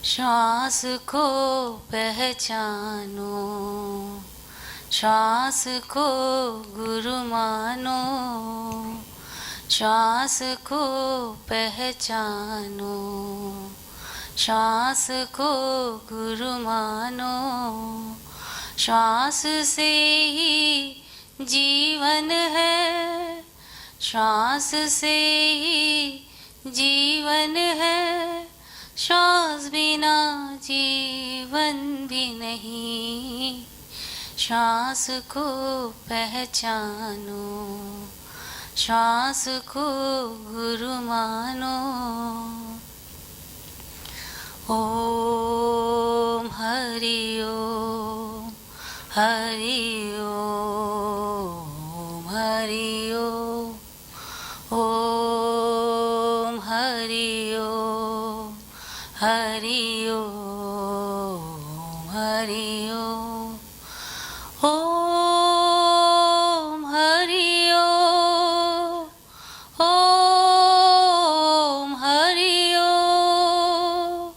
श्वास को पहचानो, श्वास को गुरु मानो, श्वास को पहचानो, श्वास को गुरु मानो। श्वास से ही जीवन है, श्वास से ही जीवन बिना जीवन भी नहीं, श्वास को पहचानो, श्वास को गुरु मानो। ओम हरि ओम, हरि ओम, हरि ओम, ओम हरि ओम, हरि ओम, हरि ओम, ओम हरि ओम, ओम हरि ओम,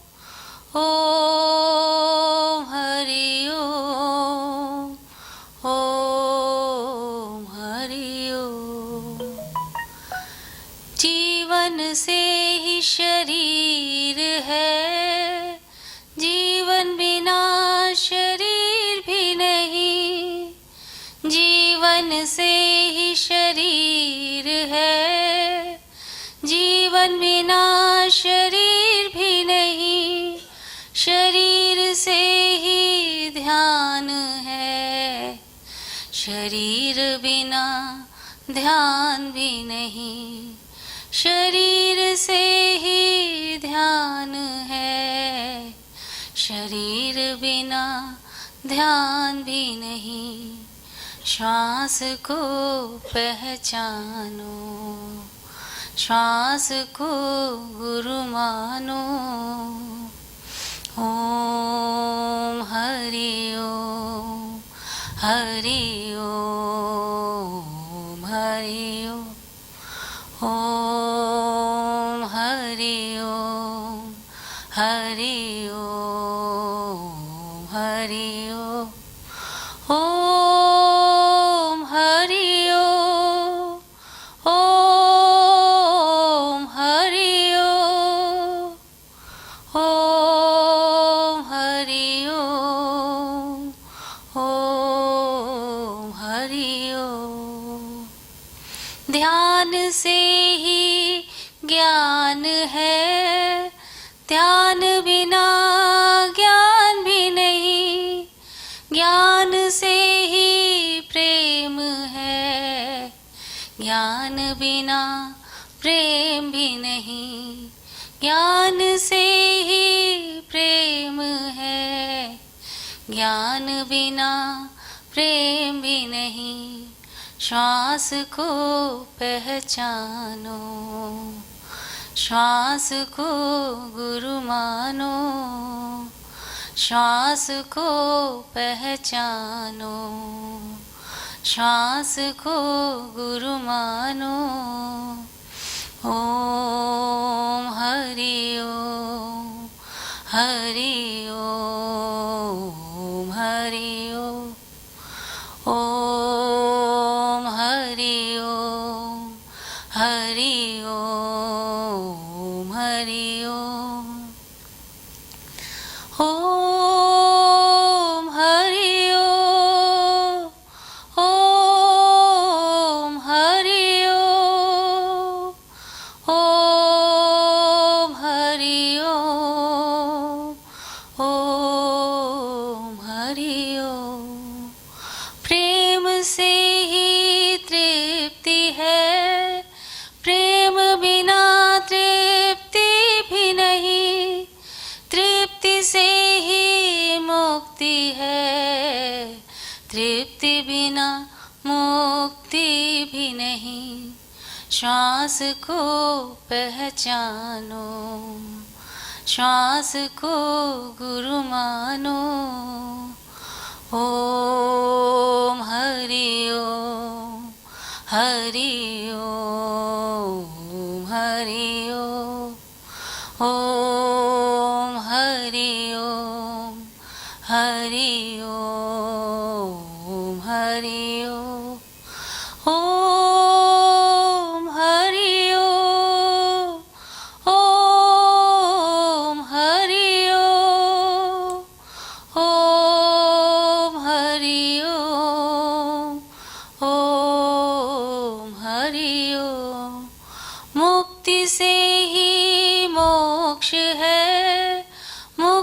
ओम हरि ओम, ओम हरि ओम। जीवन से ही शरीर है, जीवन बिना शरीर भी नहीं। जीवन से ही शरीर है, जीवन बिना शरीर भी नहीं। शरीर से ही ध्यान है, शरीर बिना ध्यान भी नहीं। शरीर से ही ध्यान है, शरीर बिना ध्यान भी नहीं। श्वास को पहचानो, श्वास को गुरु मानो। ओम हरि ओम, हरि ओम, हरि ओम, ओम हरि ओम, हरि ओम, हरि ओम, ओम हरि ओम, ओम हरि ओम, ओम हरि ओम, ओम हरि ओम। ध्यान से ही ज्ञान है, ध्यान बिना ज्ञान भी नहीं। ज्ञान से ही प्रेम है, ज्ञान बिना प्रेम भी नहीं। ज्ञान से ही प्रेम है, ज्ञान बिना प्रेम भी नहीं। श्वास को पहचानो, श्वास को गुरु मानो। श्वास को पहचानो, श्वास को गुरु मानो। ओम हरि ओम, हरि ओम, हरि ओम, ओम हरि ओम, हरि ओम, हरि ओम, ओम हरि ओम, ओम हरि ओम, ओम हरि ओम, ओम हरि ओम। प्रेम से ही तृप्ति है, प्रेम बिना तृप्ति भी नहीं। तृप्ति से ही मुक्ति है, तृप्ति बिना मुक्ति भी नहीं। श्वास को पहचानो, श्वास को गुरु मानो। ओम हरि ओम, हरि ओम, हरि ओम, ओम हरि ओम, हरि ओम, हरि ओम, ओम हरि ओम, ओम हरि ओम, ओम हरि ओम, ओम हरि ओम। मुक्ति से ही मोक्ष है, मुक्ति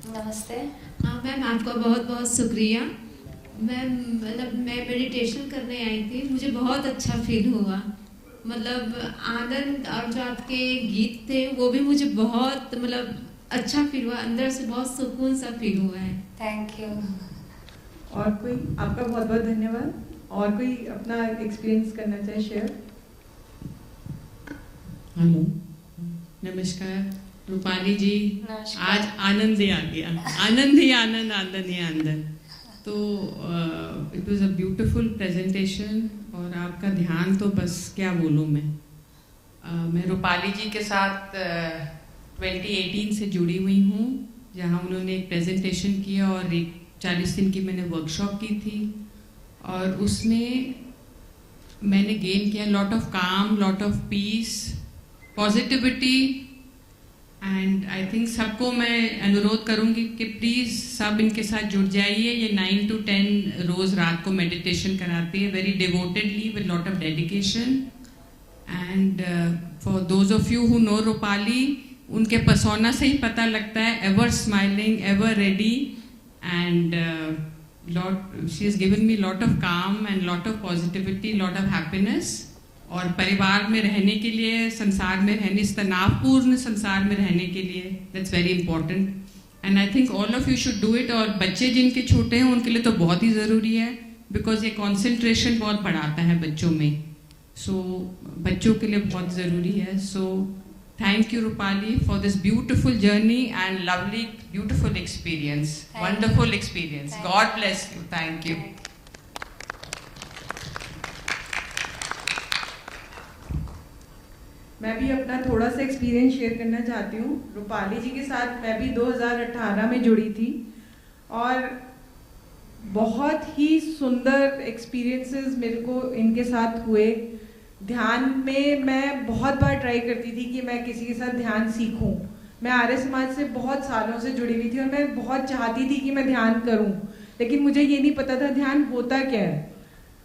नमस्ते। हाँ मैम, आपका बहुत बहुत शुक्रिया। मैम मैं मेडिटेशन करने आई थी, मुझे बहुत अच्छा फील हुआ। आनंद, और जो आपके गीत थे वो भी मुझे बहुत अच्छा फील हुआ, अंदर से बहुत सुकून सा फील हुआ है। Thank you. और कोई? आपका बहुत बहुत धन्यवाद। और कोई अपना एक्सपीरियंस करना चाहे शेयर? हेलो, नमस्कार रूपाली जी। नमस्कार। आज आनंद ही आ गया, आनंद ही आनंद, आनंद ही आनंद। तो it was a beautiful presentation, और आपका ध्यान तो बस क्या बोलूँ मैं रूपाली जी के साथ 2018 से जुड़ी हुई हूँ, जहाँ उन्होंने एक प्रेजेंटेशन किया और एक 40 दिन की मैंने वर्कशॉप की थी, और उसमें मैंने गेन किया लॉट ऑफ काम, lot of peace, positivity. And I think सबको मैं अनुरोध करूंगी कि प्लीज़ सब इनके साथ जुड़ जाइए। ये 9 to 10 रोज़ रात को मेडिटेशन कराती है, very devotedly, with lot of dedication. And for those of you who know Rupali, उनके पर्सोना से ही पता लगता है, ever smiling, ever ready, and she is given me lot of काम and lot of positivity, lot of happiness. और परिवार में रहने के लिए, संसार में रहने, इस तनावपूर्ण संसार में रहने के लिए, that's very important, and I think all of you should do it. और बच्चे जिनके छोटे हैं उनके लिए तो बहुत ही ज़रूरी है, बिकॉज ये कॉन्सेंट्रेशन बहुत बढ़ाता है बच्चों में। सो बच्चों के लिए बहुत ज़रूरी है। So thank you Rupali for this beautiful journey and lovely beautiful experience, wonderful experience. God bless you. Thank you. मैं भी अपना थोड़ा सा एक्सपीरियंस शेयर करना चाहती हूँ। रूपाली जी के साथ मैं भी 2018 में जुड़ी थी, और बहुत ही सुंदर एक्सपीरियंसेस मेरे को इनके साथ हुए। ध्यान में मैं बहुत बार ट्राई करती थी कि मैं किसी के साथ ध्यान सीखूं। मैं आर्य समाज से बहुत सालों से जुड़ी हुई थी, और मैं बहुत चाहती थी कि मैं ध्यान करूं, लेकिन मुझे ये नहीं पता था ध्यान होता क्या है।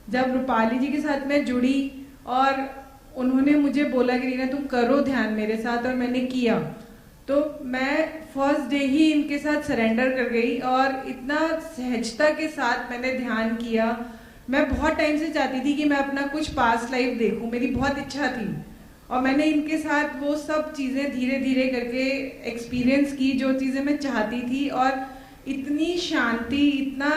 जब रूपाली जी के साथ मैं जुड़ी और उन्होंने मुझे बोला कि रीना तुम करो ध्यान मेरे साथ, और मैंने किया, तो मैं फर्स्ट डे ही इनके साथ सरेंडर कर गई, और इतना सहजता के साथ मैंने ध्यान किया। मैं बहुत टाइम से चाहती थी कि मैं अपना कुछ पास्ट लाइफ देखूं, मेरी बहुत इच्छा थी, और मैंने इनके साथ वो सब चीज़ें धीरे धीरे करके एक्सपीरियंस की जो चीज़ें मैं चाहती थी। और इतनी शांति, इतना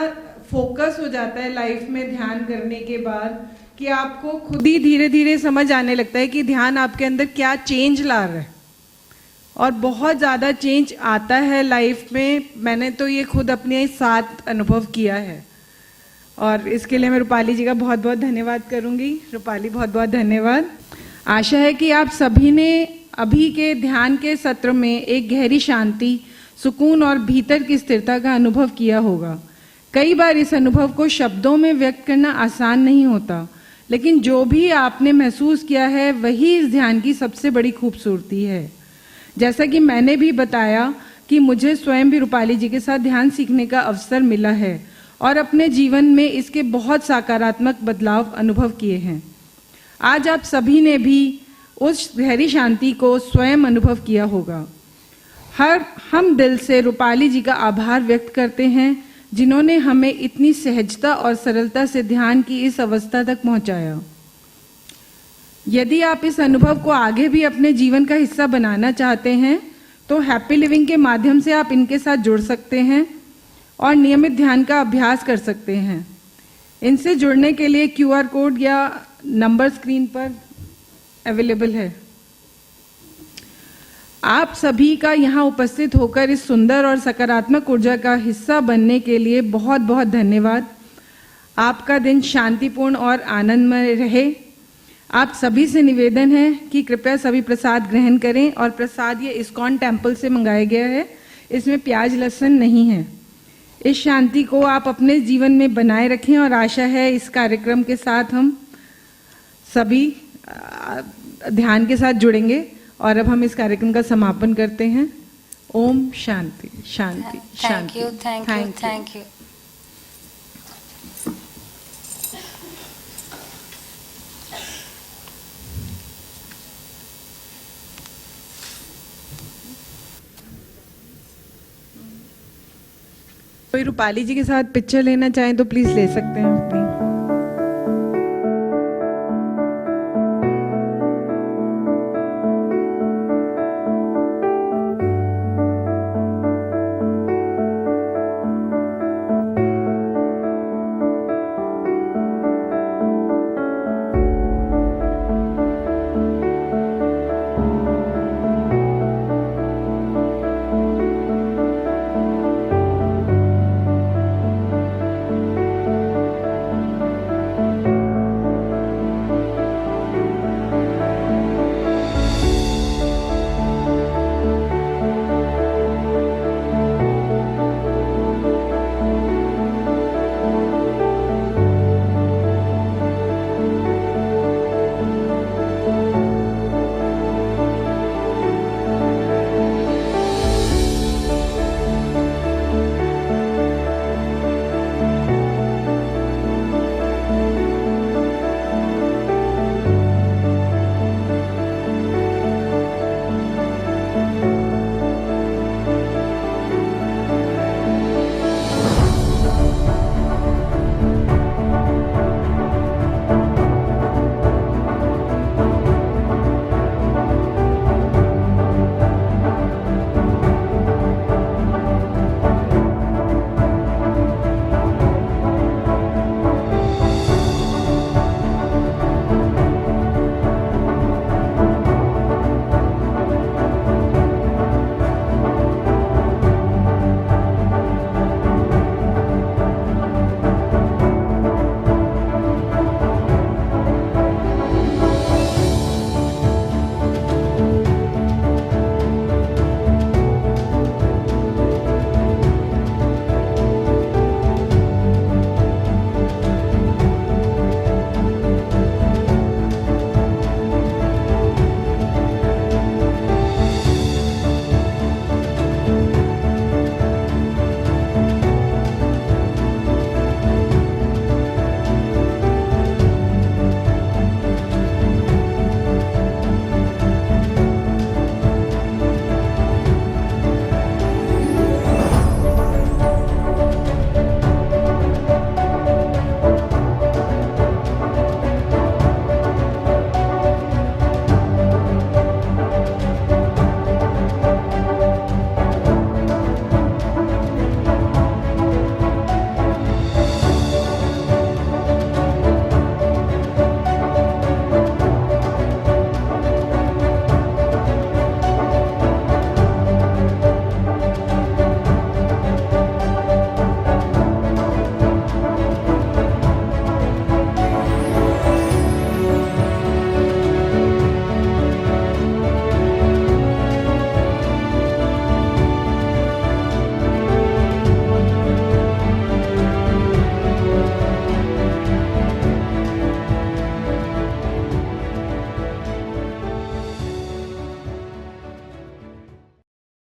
फोकस हो जाता है लाइफ में ध्यान करने के बाद कि आपको खुद ही धीरे धीरे समझ आने लगता है कि ध्यान आपके अंदर क्या चेंज ला रहा है, और बहुत ज़्यादा चेंज आता है लाइफ में। मैंने तो ये खुद अपने साथ अनुभव किया है, और इसके लिए मैं रूपाली जी का बहुत बहुत धन्यवाद करूंगी। रूपाली, बहुत बहुत धन्यवाद। आशा है कि आप सभी ने अभी के ध्यान के सत्र में एक गहरी शांति, सुकून और भीतर की स्थिरता का अनुभव किया होगा। कई बार इस अनुभव को शब्दों में व्यक्त करना आसान नहीं होता, लेकिन जो भी आपने महसूस किया है वही इस ध्यान की सबसे बड़ी खूबसूरती है। जैसा कि मैंने भी बताया कि मुझे स्वयं भी रूपाली जी के साथ ध्यान सीखने का अवसर मिला है, और अपने जीवन में इसके बहुत सकारात्मक बदलाव अनुभव किए हैं। आज आप सभी ने भी उस गहरी शांति को स्वयं अनुभव किया होगा। हम दिल से रूपाली जी का आभार व्यक्त करते हैं, जिन्होंने हमें इतनी सहजता और सरलता से ध्यान की इस अवस्था तक पहुंचाया। यदि आप इस अनुभव को आगे भी अपने जीवन का हिस्सा बनाना चाहते हैं, तो हैप्पी लिविंग के माध्यम से आप इनके साथ जुड़ सकते हैं और नियमित ध्यान का अभ्यास कर सकते हैं। इनसे जुड़ने के लिए QR कोड या नंबर स्क्रीन पर अवेलेबल है। आप सभी का यहाँ उपस्थित होकर इस सुंदर और सकारात्मक ऊर्जा का हिस्सा बनने के लिए बहुत बहुत धन्यवाद। आपका दिन शांतिपूर्ण और आनंदमय रहे। आप सभी से निवेदन है कि कृपया सभी प्रसाद ग्रहण करें, और प्रसाद ये इस्कॉन टेम्पल से मंगाया गया है, इसमें प्याज लहसुन नहीं है। इस शांति को आप अपने जीवन में बनाए रखें, और आशा है इस कार्यक्रम के साथ हम सभी ध्यान के साथ जुड़ेंगे। और अब हम इस कार्यक्रम का समापन करते हैं। ओम शांति शांति शांति। Thank you. कोई रूपाली जी के साथ पिक्चर लेना चाहें तो प्लीज ले सकते हैं अपनी।